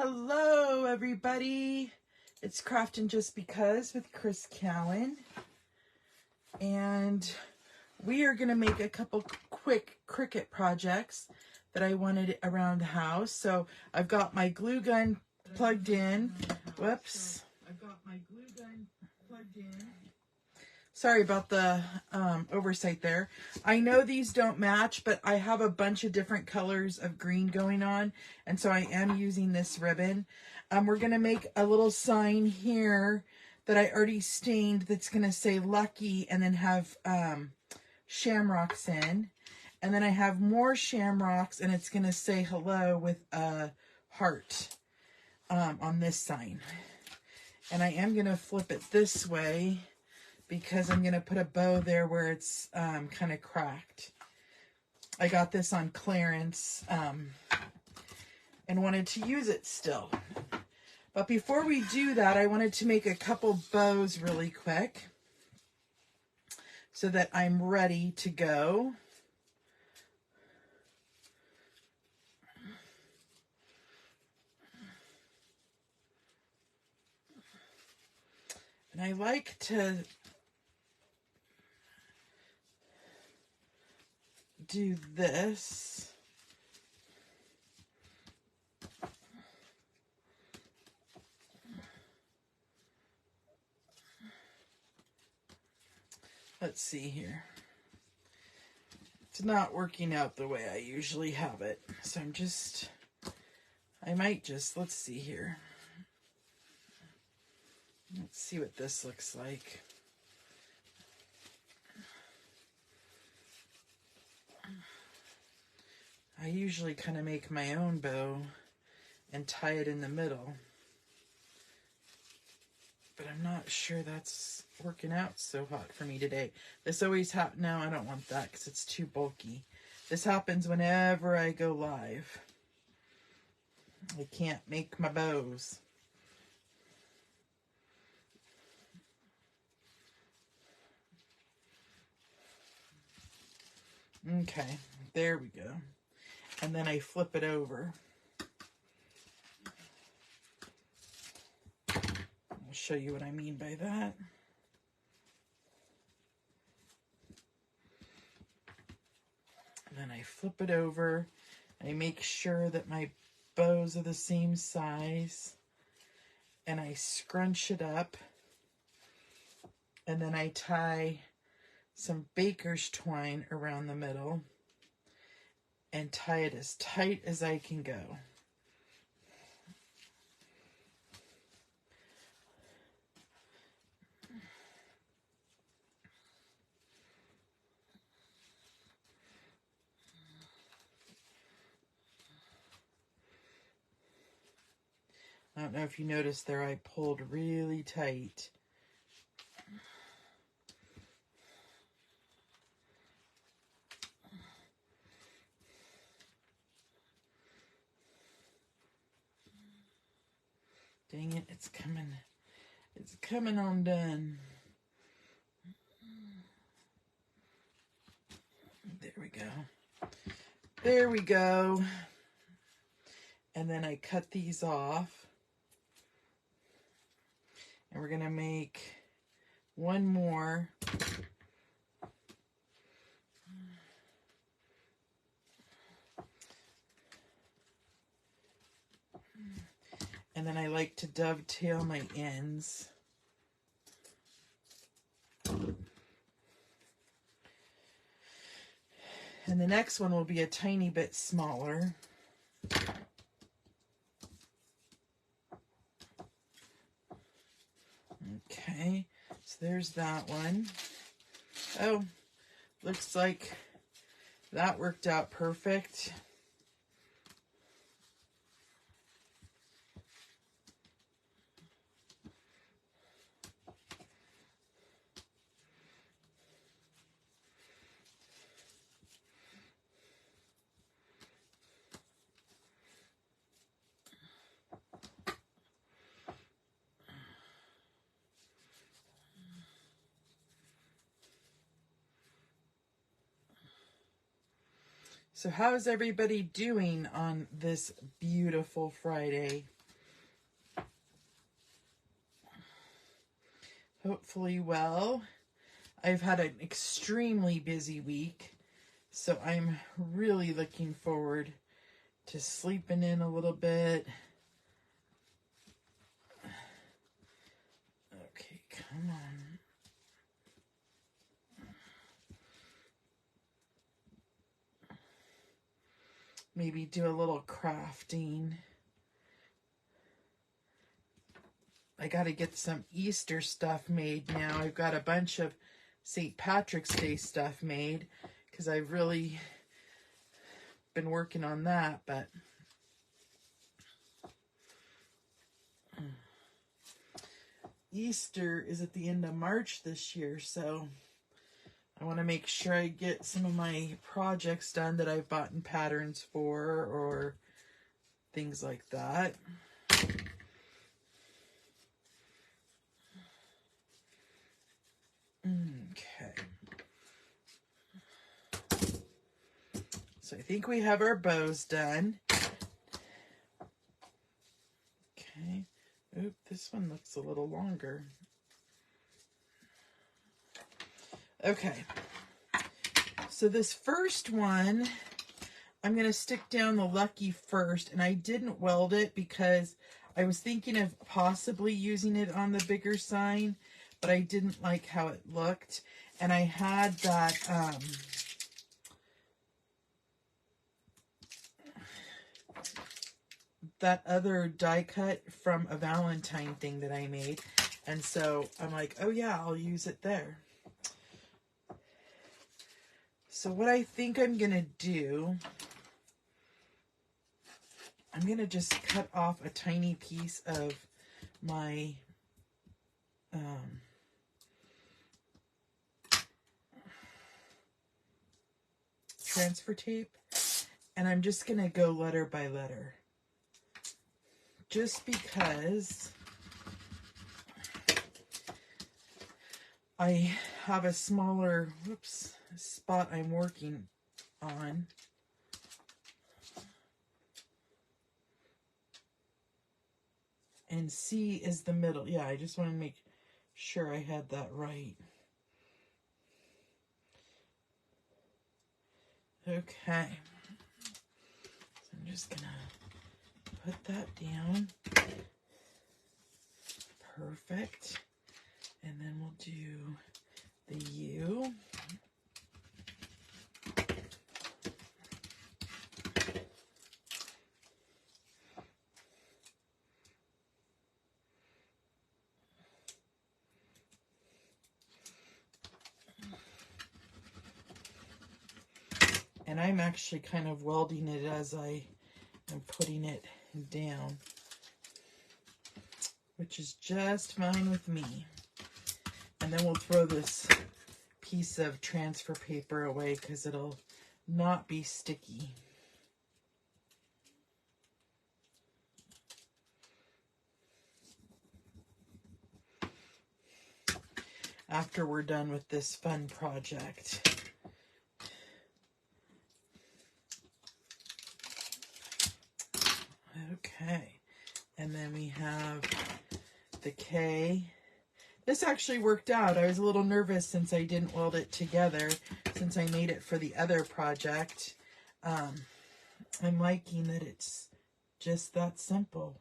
Hello, everybody. It's Craftin' Just Because with Chris Cowan. And we are going to make a couple quick Cricut projects that I wanted around the house. So I've got my glue gun plugged in. Whoops. Sorry about the oversight there. I know these don't match, but I have a bunch of different colors of green going on, and so I am using this ribbon. We're going to make a little sign here that I already stained that's going to say Lucky and then have shamrocks in. And then I have more shamrocks, and it's going to say hello with a heart on this sign. And I am going to flip it this way, because I'm going to put a bow there where it's kind of cracked. I got this on clearance and wanted to use it still. But before we do that, I wanted to make a couple bows really quick so that I'm ready to go. And I like to do this. Let's see here. It's not working out the way I usually have it. So let's see here. Let's see what this looks like. I usually kind of make my own bow and tie it in the middle, but I'm not sure that's working out so hot for me today. This always happens. No, I don't want that because it's too bulky. This happens whenever I go live. I can't make my bows. Okay, there we go. And then I flip it over. I'll show you what I mean by that. And then I flip it over. I make sure that my bows are the same size. And I scrunch it up. And then I tie some baker's twine around the middle and tie it as tight as I can go. I don't know if you noticed there, I pulled really tight. Dang it, it's coming undone. There we go. There we go. And then I cut these off. And we're going to make one more. And then I like to dovetail my ends. And the next one will be a tiny bit smaller. Okay, so there's that one. Oh, looks like that worked out perfect. So how's everybody doing on this beautiful Friday? hopefully well. I've had an extremely busy week, so I'm really looking forward to sleeping in a little bit. Okay, come on. Maybe do a little crafting. I got to get some Easter stuff made now. I've got a bunch of St. Patrick's Day stuff made because I've really been working on that, but Easter is at the end of March this year, so I want to make sure I get some of my projects done that I've bought in patterns for or things like that. Okay. So I think we have our bows done. Okay. Oop, this one looks a little longer. Okay. So this first one, I'm going to stick down the Lucky first, and I didn't weld it because I was thinking of possibly using it on the bigger sign, but I didn't like how it looked. And I had that other die cut from a Valentine thing that I made. And so I'm like, oh yeah, I'll use it there. So what I think I'm going to do, I'm going to just cut off a tiny piece of my transfer tape, and I'm just going to go letter by letter. Just because I have a smaller, spot I'm working on. And C is the middle. Yeah, I just want to make sure I had that right. Okay. So I'm just going to put that down. Perfect. And then we'll do the U. And I'm actually kind of welding it as I am putting it down, which is just fine with me. And then we'll throw this piece of transfer paper away because it'll not be sticky. After we're done with this fun project. Okay, and then we have the K. This actually worked out. I was a little nervous since I didn't weld it together, since I made it for the other project. I'm liking that it's just that simple.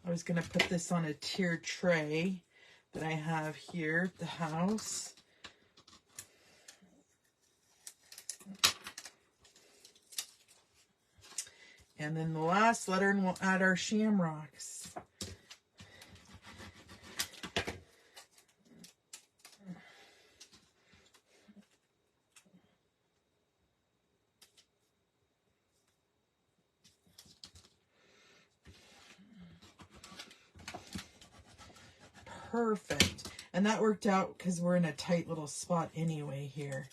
I was going to put this on a tiered tray that I have here at the house. And then the last letter, and we'll add our shamrocks. Perfect. And that worked out because we're in a tight little spot anyway here.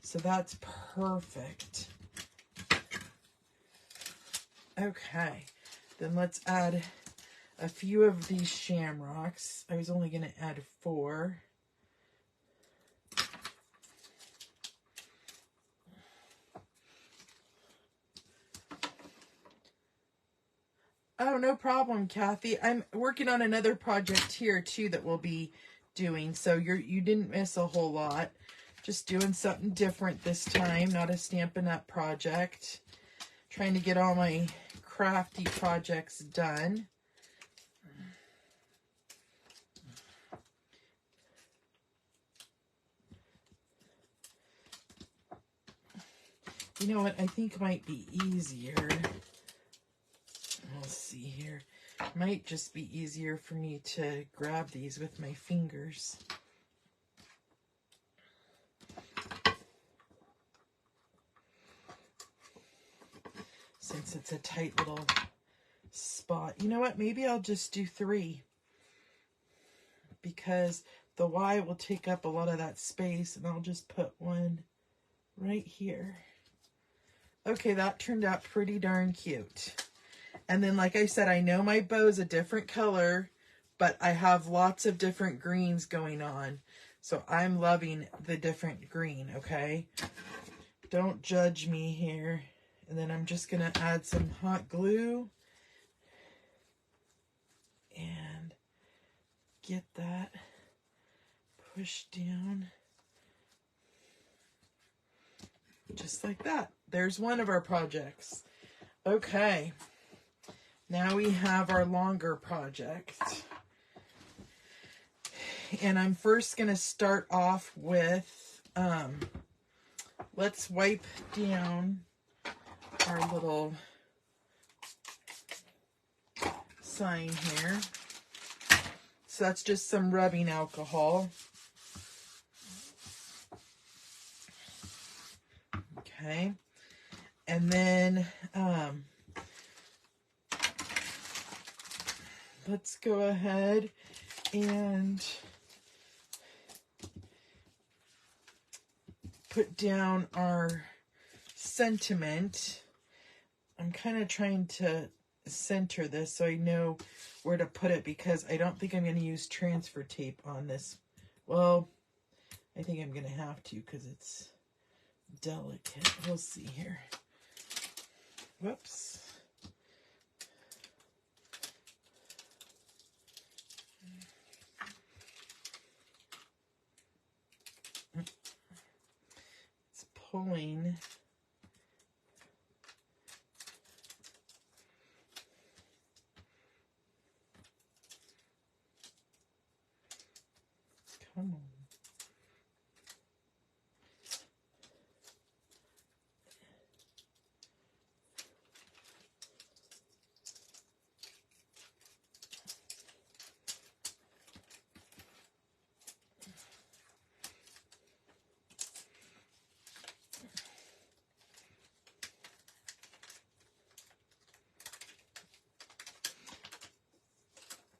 So that's perfect. Okay, then let's add a few of these shamrocks. I was only going to add 4. Oh, no problem, Kathy. I'm working on another project here too that we'll be doing. So you didn't miss a whole lot. Just doing something different this time, not a Stampin' Up! Project. Trying to get all my crafty projects done. You know what I think might be easier? We'll see here. Might just be easier for me to grab these with my fingers. Since it's a tight little spot. You know what? Maybe I'll just do 3. Because the Y will take up a lot of that space, and I'll just put one right here. Okay, that turned out pretty darn cute. And then, like I said, I know my bow's a different color, but I have lots of different greens going on. So I'm loving the different green, okay? Don't judge me here. And then I'm just going to add some hot glue. And get that pushed down. Just like that. There's one of our projects. Okay. Now we have our longer project. And I'm first going to start off with, let's wipe down our little sign here. So that's just some rubbing alcohol. Okay. And then let's go ahead and put down our sentiment. I'm kind of trying to center this so I know where to put it, because I don't think I'm going to use transfer tape on this. Well, I think I'm going to have to because it's delicate. We'll see here. Whoops. It's pulling. Come on.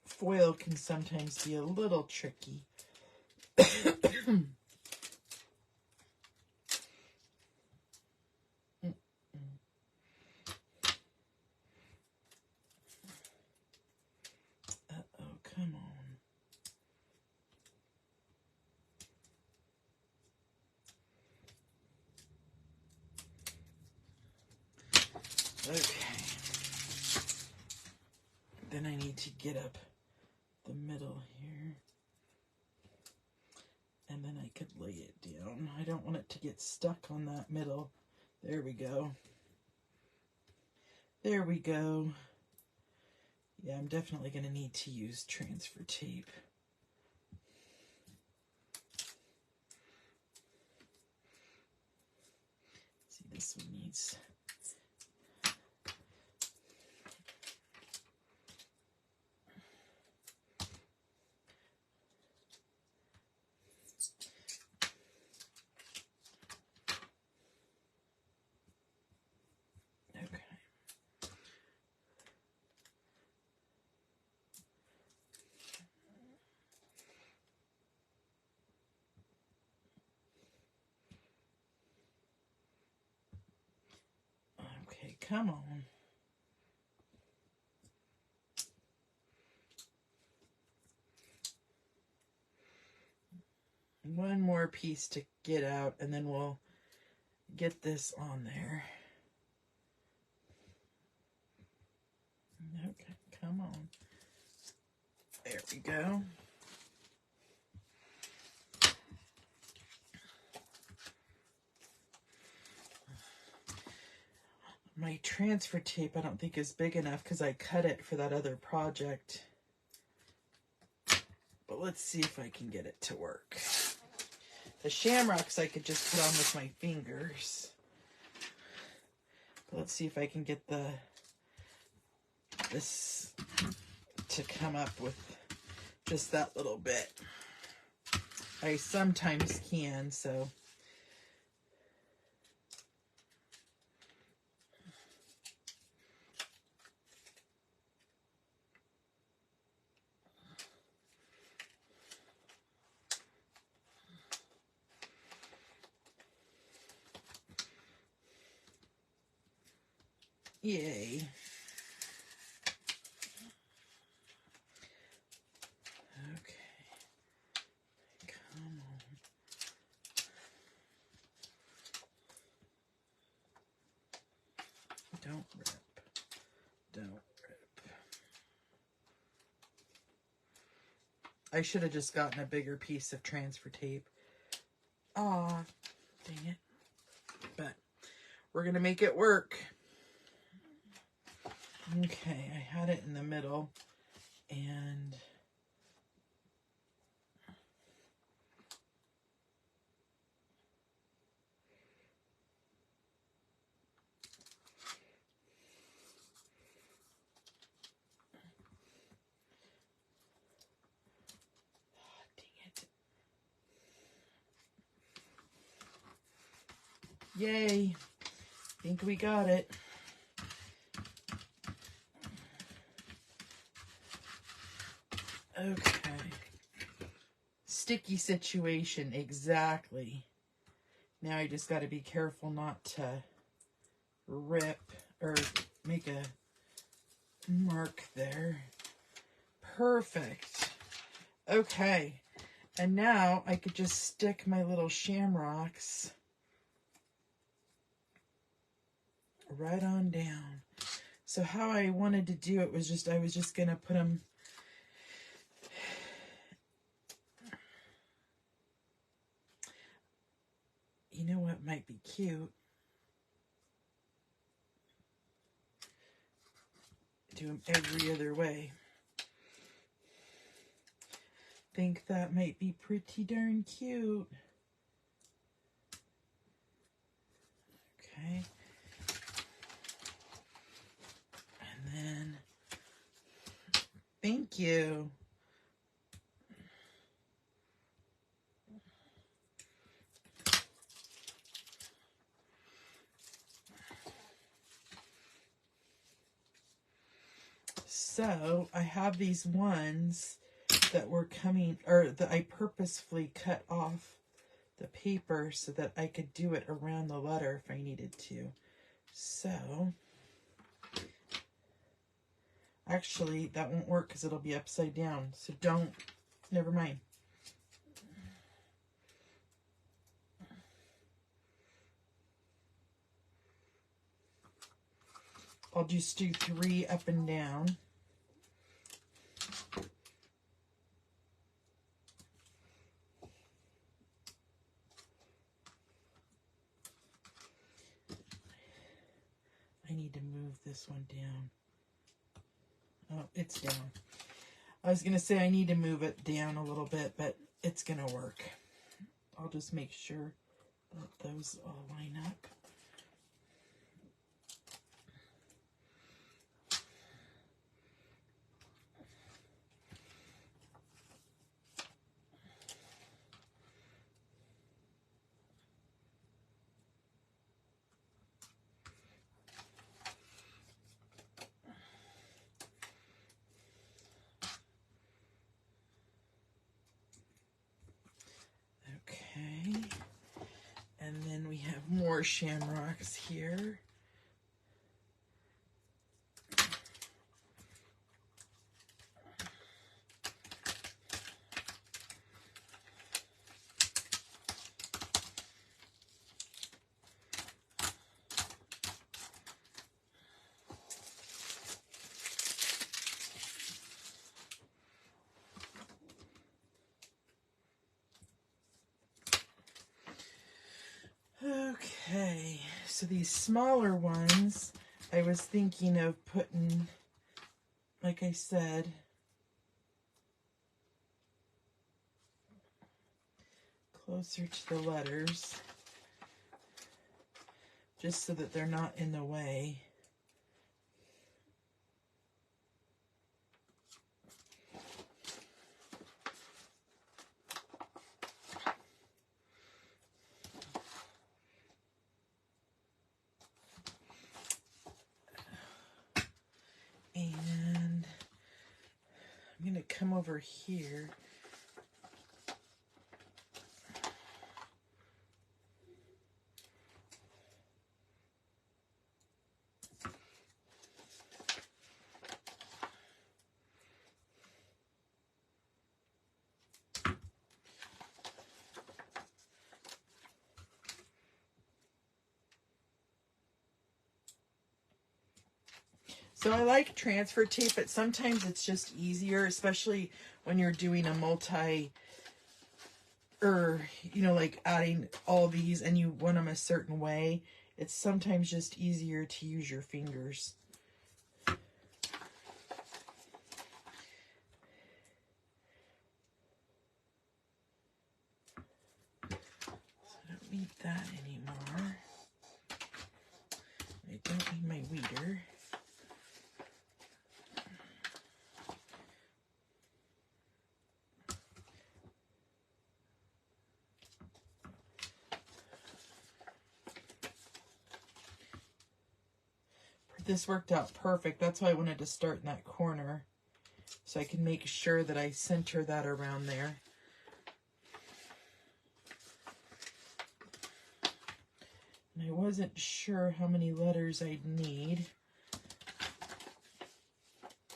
Foil can sometimes be a little tricky. Uh-oh, come on. Okay. Then I need to get up the middle here. And then I could lay it down. I don't want it to get stuck on that middle. There we go. There we go. Yeah, I'm definitely going to need to use transfer tape. See, this one needs... Okay, come on. One more piece to get out, and then we'll get this on there. Okay, come on. There we go. My transfer tape I don't think is big enough because I cut it for that other project. But let's see if I can get it to work. The shamrocks I could just put on with my fingers. But let's see if I can get this to come up with just that little bit. I sometimes can, so. Yay. Okay. Come on. Don't rip. Don't rip. I should have just gotten a bigger piece of transfer tape. Aw, dang it. But we're going to make it work. Okay, I had it in the middle, and yay, think we got it. Okay. Sticky situation, exactly. Now I just got to be careful not to rip or make a mark there. Perfect. Okay. And now I could just stick my little shamrocks right on down. So how I wanted to do it was just, I was just going to put them you know what might be cute? Do them every other way. Think that might be pretty darn cute. Okay. And then, thank you. So I have these ones that were coming, or that I purposefully cut off the paper so that I could do it around the letter if I needed to. So, actually that won't work because it'll be upside down. So never mind. I'll just do 3 up and down. I need to move this one down. Oh, it's down. I was going to say I need to move it down a little bit, but it's going to work. I'll just make sure that those all line up. Okay, and then we have more shamrocks here. So these smaller ones, I was thinking of putting, like I said, closer to the letters, just so that they're not in the way. And I'm going to come over here. So I like transfer tape, but sometimes it's just easier, especially when you're doing a like adding all these and you want them a certain way. It's sometimes just easier to use your fingers. So I don't need that anymore. I don't need my weeder. This worked out perfect. That's why I wanted to start in that corner, so I can make sure that I center that around there. And I wasn't sure how many letters I'd need.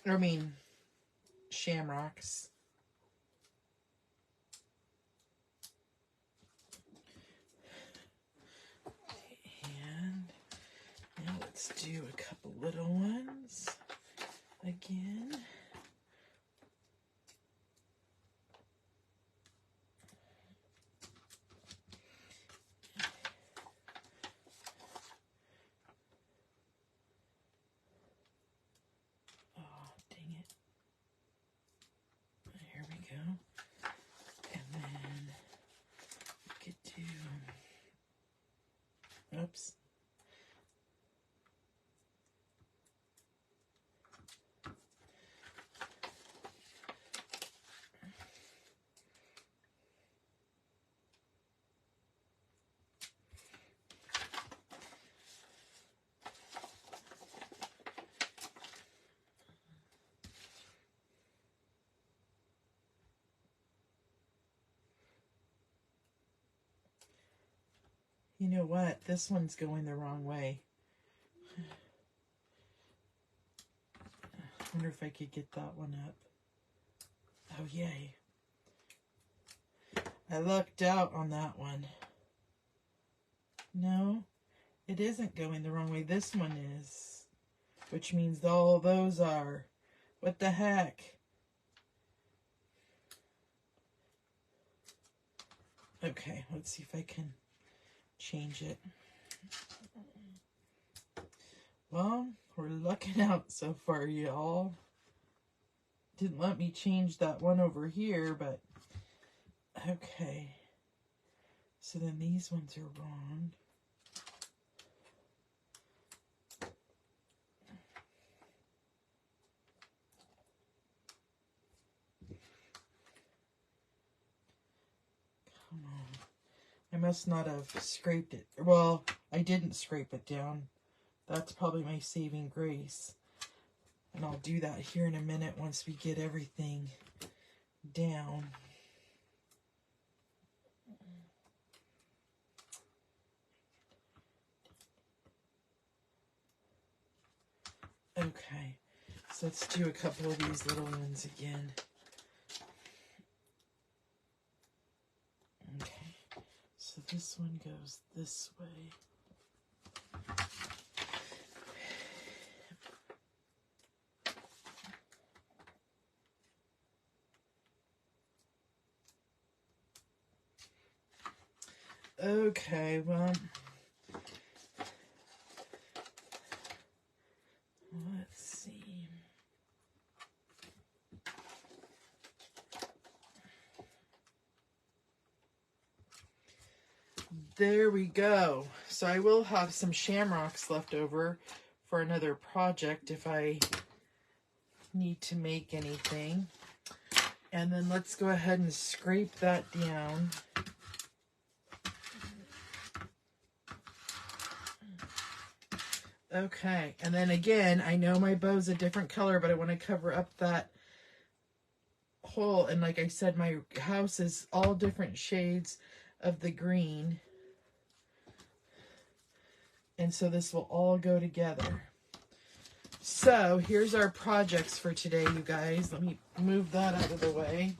I mean, shamrocks. And now let's do a couple little ones again. Oh, dang it. Here we go. And then we could do, oops. You know what? This one's going the wrong way. I wonder if I could get that one up. Oh, yay. I lucked out on that one. No, it isn't going the wrong way. This one is, which means all those are. What the heck? Okay, let's see if I can change it. Well, we're lucking out so far, y'all. Didn't let me change that one over here, but okay. So then these ones are wrong. Come on. I must not have scraped it. Well, I didn't scrape it down. That's probably my saving grace. And I'll do that here in a minute once we get everything down. Okay, so let's do a couple of these little ones again. Okay, so this one goes this way. Okay, well, There we go. So I will have some shamrocks left over for another project if I need to make anything. And then let's go ahead and scrape that down. Okay, and then again, I know my bow's a different color, but I want to cover up that hole. And like I said, my house is all different shades of the green. And so this will all go together. So here's our projects for today, you guys. Let me move that out of the way.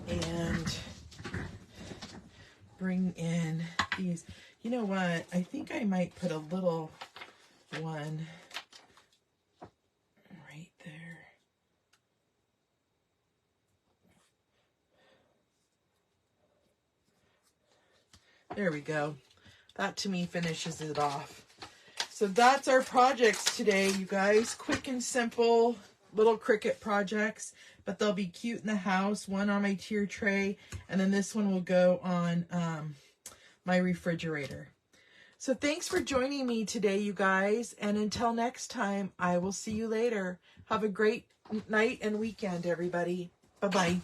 And bring in these. You know what? I think I might put a little one right there. There we go. That to me finishes it off. So that's our projects today, you guys. Quick and simple little Cricut projects, but they'll be cute in the house. One on my tier tray, and then this one will go on my refrigerator. So thanks for joining me today, you guys. And until next time, I will see you later. Have a great night and weekend, everybody. Bye-bye.